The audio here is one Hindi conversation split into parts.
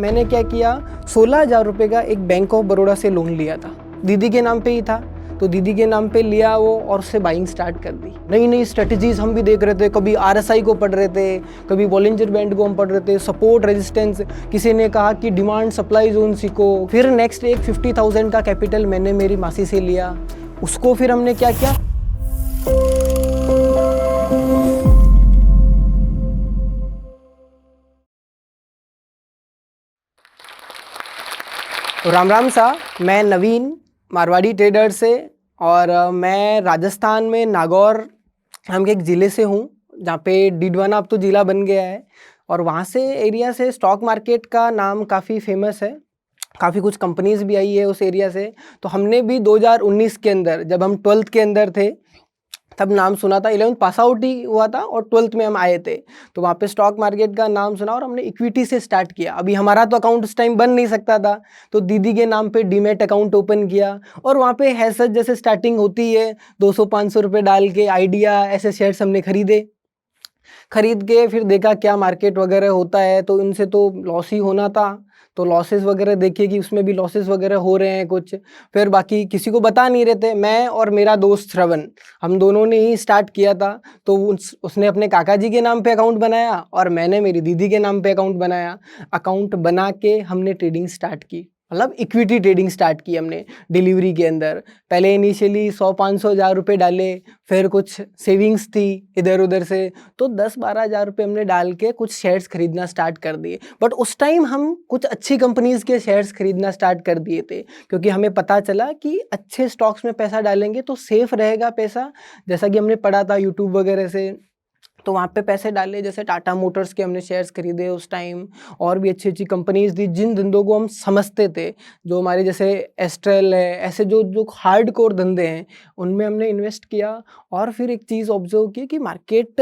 मैंने क्या किया, 16,000 रुपये का एक बैंक ऑफ बड़ौदा से लोन लिया था। दीदी के नाम पे ही था, तो दीदी के नाम पे लिया वो और उससे बाइंग स्टार्ट कर दी। नई नई स्ट्रेटजीज हम भी देख रहे थे, कभी RSI को पढ़ रहे थे, कभी बॉलिंजर बैंड को हम पढ़ रहे थे, सपोर्ट रेजिस्टेंस, किसी ने कहा कि डिमांड सप्लाई जोन सीखो। फिर नेक्स्ट एक 50,000 का कैपिटल मैंने मेरी मासी से लिया, उसको फिर हमने क्या किया, राम राम सा। मैं नवीन मारवाड़ी ट्रेडर से, और मैं राजस्थान में नागौर नाम के एक ज़िले से हूँ, जहाँ पे डीडवाना अब तो ज़िला बन गया है। और वहाँ से एरिया से स्टॉक मार्केट का नाम काफ़ी फेमस है, काफ़ी कुछ कंपनीज भी आई है उस एरिया से। तो हमने भी 2019 के अंदर, जब हम 12th के अंदर थे, तब नाम सुना था। 11th पास आउट ही हुआ था और 12th में हम आए थे, तो वहाँ पे स्टॉक मार्केट का नाम सुना और हमने इक्विटी से स्टार्ट किया। अभी हमारा तो अकाउंट उस टाइम बन नहीं सकता था, तो दीदी के नाम पे डीमैट अकाउंट ओपन किया। और वहाँ पे है सच जैसे स्टार्टिंग होती है, 200-500 रुपये डाल के आइडिया ऐसे शेयर्स हमने खरीद के फिर देखा क्या मार्केट वगैरह होता है, तो इनसे तो लॉस ही होना था। तो लॉसेस वगैरह देखिए कि उसमें भी लॉसेस वगैरह हो रहे हैं कुछ, फिर बाकी किसी को बता नहीं रहे थे। मैं और मेरा दोस्त श्रवण, हम दोनों ने ही स्टार्ट किया था। तो उसने अपने काका जी के नाम पे अकाउंट बनाया और मैंने मेरी दीदी के नाम पे अकाउंट बनाया। अकाउंट बना के हमने ट्रेडिंग स्टार्ट की, मतलब इक्विटी ट्रेडिंग स्टार्ट की हमने डिलीवरी के अंदर। पहले इनिशियली 100-500 हज़ार रुपये डाले, फिर कुछ सेविंग्स थी इधर उधर से, तो 10-12 हज़ार रुपये हमने डाल के कुछ शेयर्स खरीदना स्टार्ट कर दिए। बट उस टाइम हम कुछ अच्छी कंपनीज के शेयर्स खरीदना स्टार्ट कर दिए थे, क्योंकि हमें पता चला कि अच्छे स्टॉक्स में पैसा डालेंगे तो सेफ रहेगा पैसा। जैसा कि हमने पढ़ा था यूट्यूब वगैरह से, तो वहाँ पे पैसे डाले। जैसे टाटा मोटर्स के हमने शेयर्स खरीदे उस टाइम, और भी अच्छी अच्छी कंपनीज थी जिन धंधों को हम समझते थे, जो हमारे जैसे एस्ट्रल है, ऐसे जो जो हार्ड कोर धंधे हैं उनमें हमने इन्वेस्ट किया। और फिर एक चीज़ ऑब्जर्व की कि मार्केट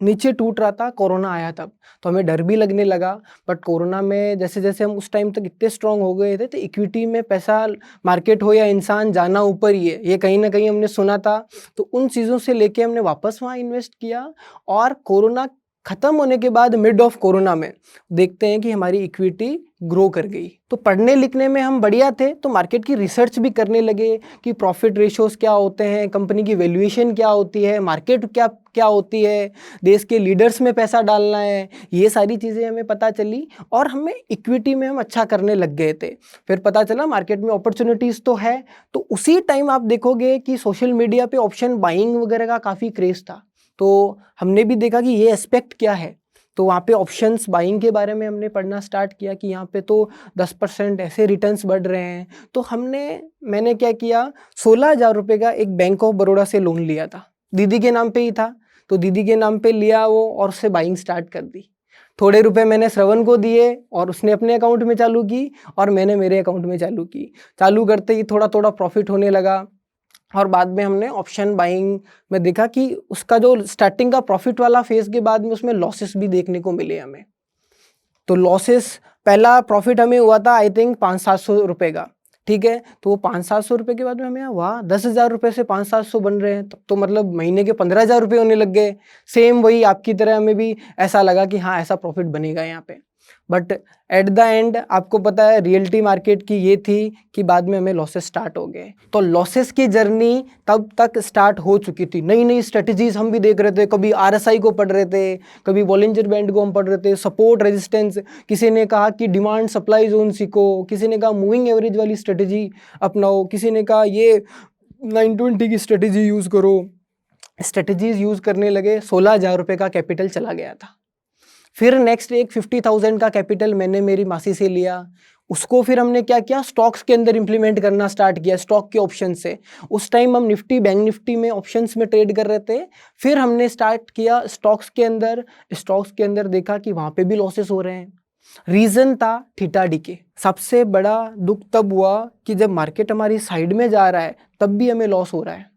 नीचे टूट रहा था, कोरोना आया तब, तो हमें डर भी लगने लगा। बट कोरोना में जैसे जैसे हम उस टाइम तक इतने स्ट्रांग हो गए थे, तो इक्विटी में पैसा, मार्केट हो या इंसान, जाना ऊपर ही है, ये कहीं ना कहीं हमने सुना था। तो उन चीज़ों से लेके हमने वापस वहाँ इन्वेस्ट किया। और कोरोना खत्म होने के बाद मिड ऑफ कोरोना में देखते हैं कि हमारी इक्विटी ग्रो कर गई। तो पढ़ने लिखने में हम बढ़िया थे, तो मार्केट की रिसर्च भी करने लगे कि प्रॉफिट रेशियोज क्या होते हैं, कंपनी की वैल्यूएशन क्या होती है, मार्केट क्या क्या होती है, देश के लीडर्स में पैसा डालना है, ये सारी चीज़ें हमें पता चली। और हमें इक्विटी में हम अच्छा करने लग गए थे। फिर पता चला मार्केट में अपॉर्चुनिटीज़ तो है। तो उसी टाइम आप देखोगे कि सोशल मीडिया पे ऑप्शन बाइंग वगैरह का काफ़ी क्रेज़ था, तो हमने भी देखा कि ये एस्पेक्ट क्या है। तो वहाँ पे ऑप्शंस बाइंग के बारे में हमने पढ़ना स्टार्ट किया कि यहाँ पे तो 10% ऐसे रिटर्न्स बढ़ रहे हैं। तो मैंने क्या किया, 16,000 रुपये का एक बैंक ऑफ बड़ौदा से लोन लिया था। दीदी के नाम पे ही था, तो दीदी के नाम पे लिया वो और उससे बाइंग स्टार्ट कर दी। थोड़े रुपए मैंने श्रवण को दिए और उसने अपने अकाउंट में चालू की, और मैंने मेरे अकाउंट में चालू की। चालू करते ही थोड़ा थोड़ा प्रॉफिट होने लगा। और बाद में हमने ऑप्शन बाइंग में देखा कि उसका जो स्टार्टिंग का प्रॉफिट वाला फेज के बाद में उसमें लॉसेस भी देखने को मिले हमें। तो लॉसेस, पहला प्रॉफिट हमें हुआ था आई थिंक 500-700 रुपये का, ठीक है। तो वो 500-700 रुपये के बाद में हमें वाह 10,000 रुपये से 500-700 बन रहे हैं, तब तो मतलब महीने के 15,000 रुपये होने लग गए। सेम वही आपकी तरह हमें भी ऐसा लगा कि हाँ ऐसा प्रॉफिट बनेगा यहाँ पे। बट एट द एंड आपको पता है रियलिटी मार्केट की ये थी कि बाद में हमें लॉसेस स्टार्ट हो गए। तो लॉसेस की जर्नी तब तक स्टार्ट हो चुकी थी। नई नई स्ट्रेटजीज हम भी देख रहे थे, कभी RSI को पढ़ रहे थे, कभी बॉलिंजर बैंड को हम पढ़ रहे थे, सपोर्ट रेजिस्टेंस, किसी ने कहा कि डिमांड सप्लाई जोन सीखो, किसी ने कहा मूविंग एवरेज वाली स्ट्रेटजी अपनाओ, किसी ने कहा ये 920 की स्ट्रेटजी यूज़ करो। स्ट्रेटजीज यूज़ करने लगे, 16,000 रुपये का कैपिटल चला गया था। फिर नेक्स्ट एक 50,000 का कैपिटल मैंने मेरी मासी से लिया, उसको फिर हमने क्या किया, स्टॉक्स के अंदर इंप्लीमेंट करना स्टार्ट किया, स्टॉक के ऑप्शन से। उस टाइम हम निफ्टी, बैंक निफ्टी में ऑप्शंस में ट्रेड कर रहे थे। फिर हमने स्टार्ट किया स्टॉक्स के अंदर। स्टॉक्स के अंदर देखा कि वहाँ पे भी लॉसेस हो रहे हैं। रीज़न था थीटा डीके। सबसे बड़ा दुख तब हुआ कि जब मार्केट हमारी साइड में जा रहा है तब भी हमें लॉस हो रहा है।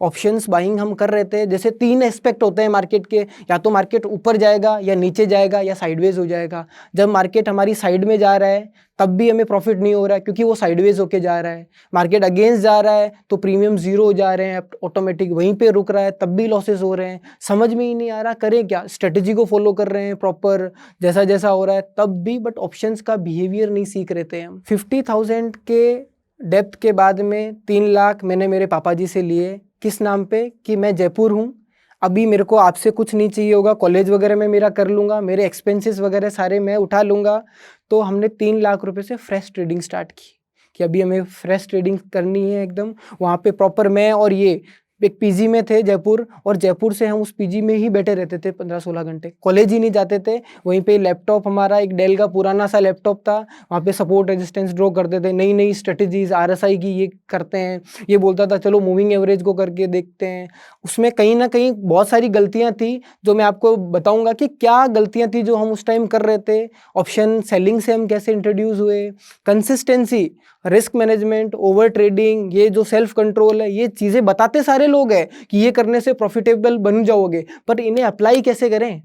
ऑप्शंस बाइंग हम कर रहे थे। जैसे 3 एस्पेक्ट होते हैं मार्केट के, या तो मार्केट ऊपर जाएगा या नीचे जाएगा या साइडवेज हो जाएगा। जब मार्केट हमारी साइड में जा रहा है तब भी हमें प्रॉफिट नहीं हो रहा है क्योंकि वो साइडवेज होके जा रहा है। मार्केट अगेंस्ट जा रहा है तो प्रीमियम जीरो हो जा रहे हैं, ऑटोमेटिक वहीं पे रुक रहा है तब भी लॉसेस हो रहे हैं। समझ में ही नहीं आ रहा करें क्या। स्ट्रेटेजी को फॉलो कर रहे हैं प्रॉपर जैसा जैसा हो रहा है तब भी, बट ऑप्शंस का बिहेवियर नहीं सीख रहे थे हम। 50,000 के डेप्थ के बाद में 3 लाख मैंने मेरे पापा जी से लिए। किस नाम पे कि मैं जयपुर हूँ, अभी मेरे को आपसे कुछ नहीं चाहिए होगा, कॉलेज वगैरह में मेरा कर लूँगा, मेरे एक्सपेंसेस वगैरह सारे मैं उठा लूँगा। तो हमने 3 लाख रुपए से फ्रेश ट्रेडिंग स्टार्ट की कि अभी हमें फ्रेश ट्रेडिंग करनी है एकदम। वहाँ पे प्रॉपर मैं और ये एक पीजी में थे जयपुर, और जयपुर से हम उस पीजी में ही बैठे रहते थे 15-16 घंटे, कॉलेज ही नहीं जाते थे। वहीं पे लैपटॉप हमारा एक डेल का पुराना सा लैपटॉप था, वहाँ पे सपोर्ट रेजिस्टेंस ड्रॉ करते थे, नई नई स्ट्रेटेजीज आरएसआई की ये करते हैं, ये बोलता था चलो मूविंग एवरेज को करके देखते हैं। उसमें कहीं ना कहीं बहुत सारी गलतियाँ थी जो मैं आपको बताऊंगा कि क्या गलतियाँ थी जो हम उस टाइम कर रहे थे। ऑप्शन सेलिंग से हम कैसे इंट्रोड्यूस हुए, consistency, risk management, over trading, ये जो सेल्फ कंट्रोल है, ये चीज़ें बताते सारे लोग हैं कि ये करने से प्रॉफिटेबल बन जाओगे, पर इन्हें अप्लाई कैसे करें।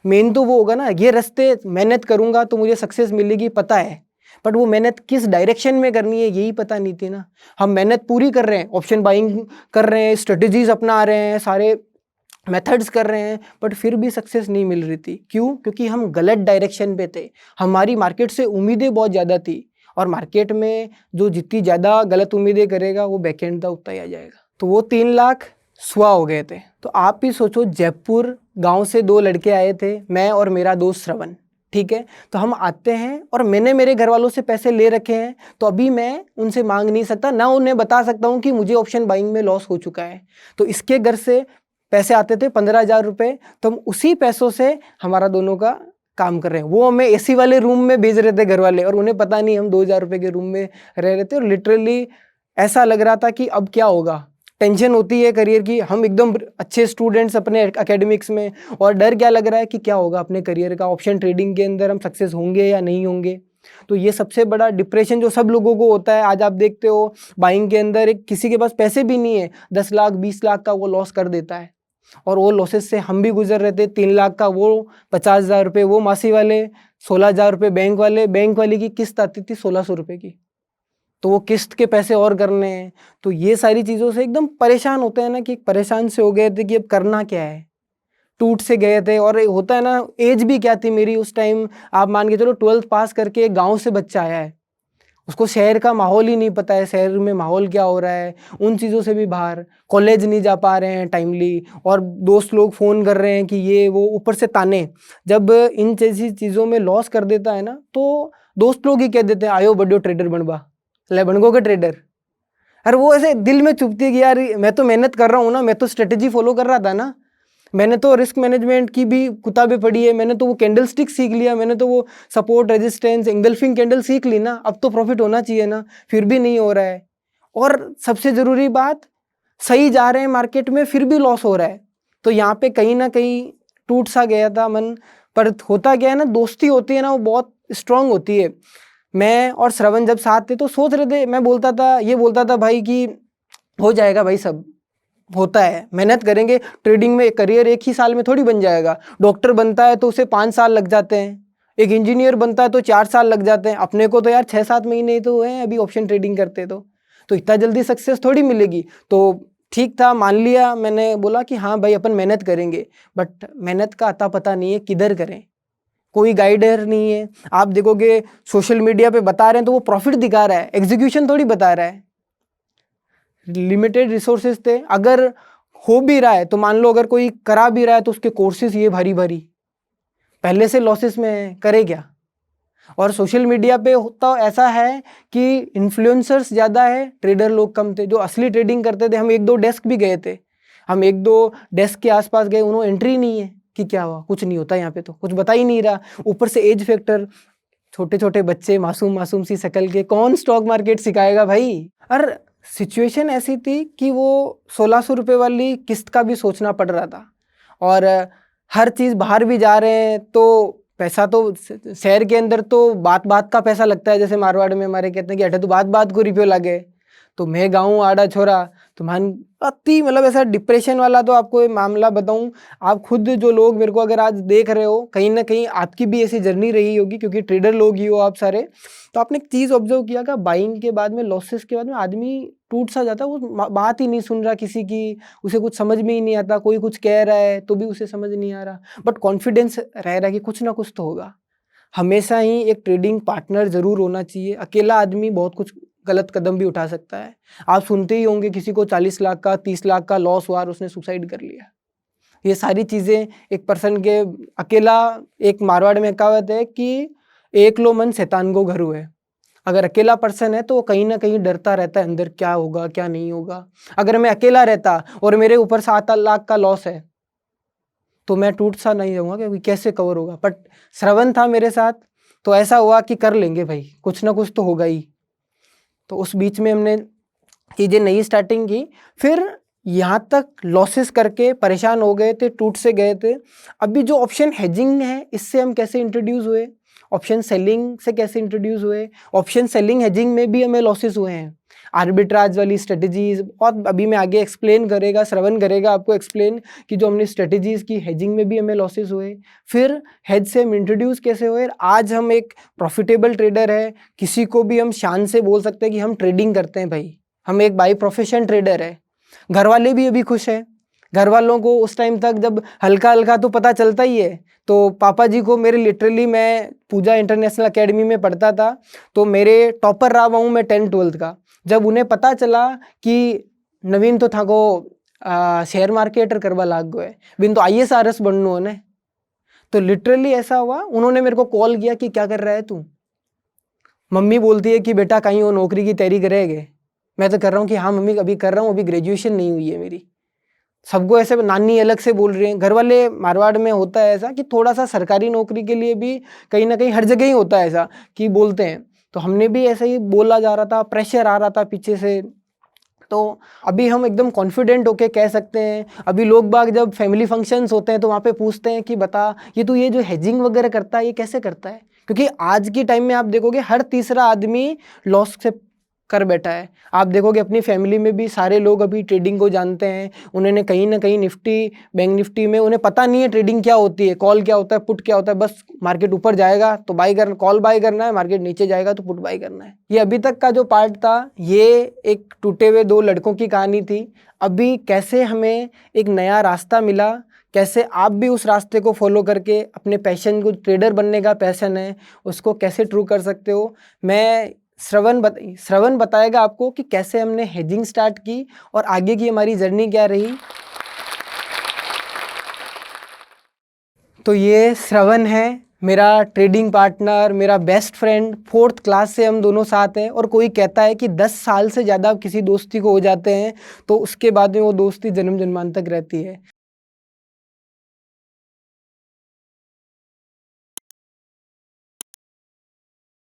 मेन तो वो होगा ना, ये रास्ते मेहनत करूंगा तो मुझे सक्सेस मिलेगी पता है, बट वो मेहनत किस डायरेक्शन में करनी है यही पता नहीं थी ना। हम मेहनत पूरी कर रहे हैं, ऑप्शन बाइंग कर रहे हैं, स्ट्रेटेजीज अपना रहे हैं, सारे मेथड्स कर रहे हैं, बट फिर भी सक्सेस नहीं मिल रही थी। क्यों? क्योंकि हम गलत डायरेक्शन पे थे। हमारी मार्केट से उम्मीदें बहुत ज़्यादा थी, और मार्केट में जो जितनी ज़्यादा गलत उम्मीदें करेगा वो बैकएंड का उतना ही आ जाएगा। तो वो 3 लाख सुआ हो गए थे। तो आप भी सोचो, जयपुर गांव से 2 लड़के आए थे, मैं और मेरा दोस्त श्रवण, ठीक है। तो हम आते हैं और मैंने मेरे घर वालों से पैसे ले रखे हैं, तो अभी मैं उनसे मांग नहीं सकता, ना उन्हें बता सकता हूँ कि मुझे ऑप्शन बाइंग में लॉस हो चुका है। तो इसके घर से पैसे आते थे 15,000 रुपये, तो हम उसी पैसों से हमारा दोनों का काम कर रहे हैं। वो हमें एसी वाले रूम में भेज रहे थे घर वाले, और उन्हें पता नहीं हम 2,000 रुपये के रूम में रह रहे थे। और लिटरली ऐसा लग रहा था कि अब क्या होगा, टेंशन होती है करियर की, हम एकदम अच्छे स्टूडेंट्स अपने एकेडमिक्स में, और डर क्या लग रहा है कि क्या होगा अपने करियर का, ऑप्शन ट्रेडिंग के अंदर हम सक्सेस होंगे या नहीं होंगे। तो ये सबसे बड़ा डिप्रेशन जो सब लोगों को होता है। आज आप देखते हो बाइंग के अंदर एक किसी के पास पैसे भी नहीं है, 10 लाख 20 लाख का वो लॉस कर देता है, और वो लॉसेस से हम भी गुजर रहे थे। 3 लाख का वो, 50,000 रुपये वो मासी वाले, 16,000 रुपये बैंक वाले, बैंक वाली की किस्त आती थी 1,600 रुपये की, तो वो किस्त के पैसे और करने हैं। तो ये सारी चीज़ों से एकदम परेशान होते हैं ना, कि परेशान से हो गए थे कि अब करना क्या है, टूट से गए थे। और होता है ना, एज भी क्या थी मेरी उस टाइम, आप मान के चलो 12th पास करके गांव से बच्चा आया है, उसको शहर का माहौल ही नहीं पता है, शहर में माहौल क्या हो रहा है, उन चीज़ों से भी बाहर, कॉलेज नहीं जा पा रहे हैं टाइमली, और दोस्त लोग फ़ोन कर रहे हैं कि ये वो, ऊपर से ताने। जब इन जैसी चीज़ों में लॉस कर देता है ना, तो दोस्त लोग ही कह देते हैं आयो बड्डो ट्रेडर बनबा, ले बनगो के ट्रेडर। अरे वो ऐसे दिल में चुभती है कि यार मैं तो मेहनत कर रहा हूँ ना, मैं तो स्ट्रेटेजी फॉलो कर रहा था ना, मैंने तो रिस्क मैनेजमेंट की भी किताबें पढ़ी है, मैंने तो वो कैंडल स्टिक सीख लिया, मैंने तो वो सपोर्ट रेजिस्टेंस इंगल्फिंग कैंडल सीख ली ना, अब तो प्रॉफिट होना चाहिए ना, फिर भी नहीं हो रहा है। और सबसे ज़रूरी बात, सही जा रहे हैं मार्केट में फिर भी लॉस हो रहा है। तो यहाँ पे कहीं ना कहीं टूट सा गया था मन। पर होता क्या है ना, दोस्ती होती है ना, वो बहुत स्ट्रांग होती है। मैं और श्रवण जब साथ थे तो सोच रहे थे, मैं बोलता था, ये बोलता था भाई कि हो जाएगा भाई, सब होता है, मेहनत करेंगे, ट्रेडिंग में करियर एक ही साल में थोड़ी बन जाएगा। डॉक्टर बनता है तो उसे 5 साल लग जाते हैं, एक इंजीनियर बनता है तो 4 साल लग जाते हैं, अपने को तो यार 6-7 महीने ही तो हुए हैं अभी ऑप्शन ट्रेडिंग करते। तो इतना जल्दी सक्सेस थोड़ी मिलेगी। तो ठीक था, मान लिया, मैंने बोला कि हाँ भाई अपन मेहनत करेंगे, बट मेहनत का अता पता नहीं है किधर करें, कोई गाइडर नहीं है। आप देखोगे सोशल मीडिया पे बता रहे हैं तो वो प्रॉफिट दिखा रहा है, एग्जीक्यूशन थोड़ी बता रहा है। लिमिटेड रिसोर्सेज थे, अगर हो भी रहा है तो मान लो अगर कोई करा भी रहा है तो उसके कोर्सेज ये भारी भारी, पहले से लॉसेस में करे क्या। और सोशल मीडिया पे होता ऐसा है कि इन्फ्लुएंसर्स ज़्यादा है, ट्रेडर लोग कम थे। जो असली ट्रेडिंग करते थे, हम 1-2 डेस्क भी गए थे, हम 1-2 डेस्क के आसपास गए, उन्होंने एंट्री नहीं है कि क्या हुआ, कुछ नहीं होता यहाँ पे, तो कुछ बता ही नहीं रहा। ऊपर से एज फैक्टर, छोटे छोटे बच्चे, मासूम मासूम सी शक्ल के, कौन स्टॉक मार्केट सिखाएगा भाई। और सिचुएशन ऐसी थी कि वो 1,600 रुपये वाली किस्त का भी सोचना पड़ रहा था, और हर चीज़ बाहर भी जा रहे हैं तो पैसा तो शहर के अंदर तो बात बात का पैसा लगता है, जैसे मारवाड़ में हमारे कहते हैं कि अठे तो बात बात को रुपये लगे। तो मैं गाँव आड़ा छोरा, तो मान अति मतलब ऐसा डिप्रेशन वाला तो आपको ये मामला बताऊं, आप खुद जो लोग मेरे को अगर आज देख रहे हो, कहीं ना कहीं आपकी भी ऐसी जर्नी रही होगी, क्योंकि ट्रेडर लोग ही हो आप सारे। तो आपने एक चीज़ ऑब्जर्व किया कि बाइंग के बाद में, लॉसेस के बाद में आदमी टूट सा जाता है, वो बात ही नहीं सुन रहा किसी की, उसे कुछ समझ में ही नहीं आता, कोई कुछ कह रहा है तो भी उसे समझ नहीं आ रहा, बट कॉन्फिडेंस रह रहा है कि कुछ ना कुछ तो होगा। हमेशा ही एक ट्रेडिंग पार्टनर जरूर होना चाहिए। अकेला आदमी बहुत कुछ गलत कदम भी उठा सकता है। आप सुनते ही होंगे किसी को 40 लाख का 30 लाख का लॉस हुआ और उसने सुसाइड कर लिया। ये सारी चीजें एक पर्सन के अकेला, एक मारवाड़ में कहावत है कि एक लो मन शैतान को घर हुए। अगर अकेला पर्सन है तो वो कहीं ना कहीं डरता रहता है अंदर, क्या होगा क्या नहीं होगा। अगर मैं अकेला रहता और मेरे ऊपर 7 लाख का लॉस है तो मैं टूट सा नहीं जाऊंगा क्योंकि कैसे कवर होगा। बट श्रवण था मेरे साथ, तो ऐसा हुआ कि कर लेंगे भाई, कुछ ना कुछ तो होगा ही। तो उस बीच में हमने चीज़ें नई स्टार्टिंग की, फिर यहाँ तक लॉसेस करके परेशान हो गए थे, टूट से गए थे। अभी जो ऑप्शन हेजिंग है, इससे हम कैसे इंट्रोड्यूस हुए, ऑप्शन सेलिंग से कैसे इंट्रोड्यूस हुए, ऑप्शन सेलिंग हेजिंग में भी हमें लॉसेस हुए हैं। आर्बिट्राज वाली स्ट्रेटजीज, और अभी मैं आगे एक्सप्लेन करेगा, श्रवण करेगा आपको एक्सप्लेन कि जो हमने स्ट्रेटजीज की हेजिंग में भी हमें लॉसेस हुए। फिर हेज से हम इंट्रोड्यूस कैसे हुए, आज हम एक प्रॉफिटेबल ट्रेडर है। किसी को भी हम शान से बोल सकते हैं कि हम ट्रेडिंग करते हैं भाई, हम एक बाई प्रोफेशन ट्रेडर है। घर वाले भी अभी खुश हैं। घर वालों को उस टाइम तक जब हल्का हल्का तो पता चलता ही है, तो पापा जी को मेरे लिटरली, मैं पूजा इंटरनेशनल एकेडमी में पढ़ता था तो मेरे टॉपर रहा हूँ मैं 10th-12th का। जब उन्हें पता चला कि नवीन तो था को शेयर मार्केटर करवा लाग गए, बिन तो ISRS बनना है, तो लिटरली ऐसा हुआ। उन्होंने मेरे को कॉल किया कि क्या कर रहा है तू। मम्मी बोलती है कि बेटा कहीं वो नौकरी की तैयारी करेगे। मैं तो कर रहा हूँ कि हाँ मम्मी अभी कर रहा हूँ, अभी ग्रेजुएशन नहीं हुई है मेरी। सबको ऐसे नानी अलग से बोल रहे हैं घर वाले। मारवाड़ में होता है ऐसा कि थोड़ा सा सरकारी नौकरी के लिए भी कहीं ना कहीं हर जगह ही होता है ऐसा कि बोलते हैं। तो हमने भी ऐसे ही बोला जा रहा था, प्रेशर आ रहा था पीछे से। तो अभी हम एकदम कॉन्फिडेंट होके कह सकते हैं। अभी लोग बाग जब फैमिली फंक्शंस होते हैं तो वहाँ पे पूछते हैं कि बता ये जो हेजिंग वगैरह करता है ये कैसे करता है, क्योंकि आज की टाइम में आप देखोगे हर तीसरा आदमी लॉस से कर बैठा है। आप देखोगे अपनी फैमिली में भी सारे लोग अभी ट्रेडिंग को जानते हैं। उन्होंने कहीं ना कहीं निफ्टी, बैंक निफ्टी में उन्हें पता नहीं है ट्रेडिंग क्या होती है, कॉल क्या होता है, पुट क्या होता है। बस मार्केट ऊपर जाएगा तो बाई करना, कॉल बाई करना है, मार्केट नीचे जाएगा तो पुट बाई करना है। ये अभी तक का जो पार्ट था ये एक टूटे हुए दो लड़कों की कहानी थी। अभी कैसे हमें एक नया रास्ता मिला, कैसे आप भी उस रास्ते को फॉलो करके अपने पैशन को, ट्रेडर बनने का पैशन है, उसको कैसे ट्रू कर सकते हो। मैं श्रवण बताएगा आपको कि कैसे हमने हेजिंग स्टार्ट की और आगे की हमारी जर्नी क्या रही। तो ये श्रवण है, मेरा ट्रेडिंग पार्टनर, मेरा बेस्ट फ्रेंड। 4th क्लास से हम दोनों साथ हैं। और कोई कहता है कि 10 साल से ज़्यादा किसी दोस्ती को हो जाते हैं तो उसके बाद में वो दोस्ती जन्म जन्मांत तक रहती है।